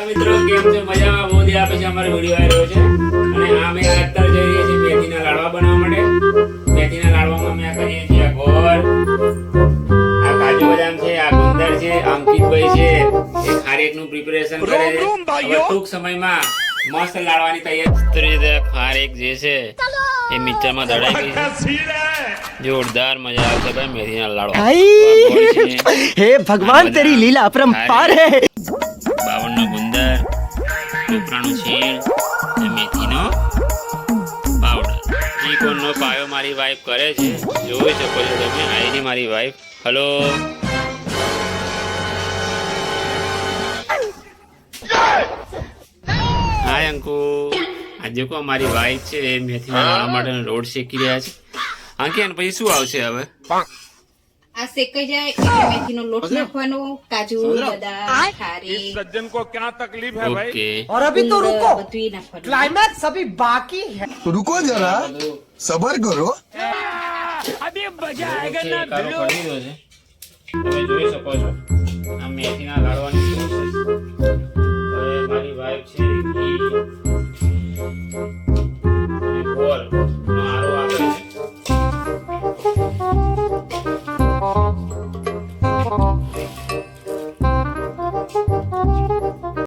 મિત્રો કેમ છો? મજામાં? બહુ દિવસ પછી અમારો વિડિયો આવી રહ્યો છે અને અમે અત્યારે જઈ રહ્યા છીએ મેથીના લાડવા બનાવવા માટે. મેથીના લાડવામાં અમે કરીએ છીએ ગોળ, આ કાજુ બદામ છે, આ ગુંદર છે, અંકિતભાઈ છે એ ખારેકનું પ્રિપેરેશન કરે છે. હવે ટૂંક સમયમાં મસ્ત લાડવાની તૈયારી. ખારેક જે છે એ મિક્સરમાં દળાઈ ગઈ છે. જોરદાર મજા આવશે ભાઈ મેથીના લાડવા. हे भगवान तेरी लीला अपरंपार है. 52 નો ગુંદર, ટોપરાનું છીણ અને મેથીનો પાવડર. ચીકોનનો પાયો મારી વાઈફ કરે છે, જોઈ શકો છો તમે. આઈની મારી વાઈફ. હલો, હાય અંકુ. આજે કો મારી વાઈફ છે એ મેથીના લાડવા માટે રોડ શેકી રહ્યા છે. અંકી અને પછી શું આવશે હવે? આ શેકાઈ જાય એટલે મેથીનો લોટ નાખવાનો, કાજુ બદામ ખારી सज्जन को क्या तकलीफ है भाई? ઓકે. और अभी तो रुको, બધું નાખવાનું. क्लाइमैक्स अभी बाकी है. रुको जरा सबर करो. अभी मजा आएगा ना તમે જોઈ શકો છો આ મેથીના લાડવાની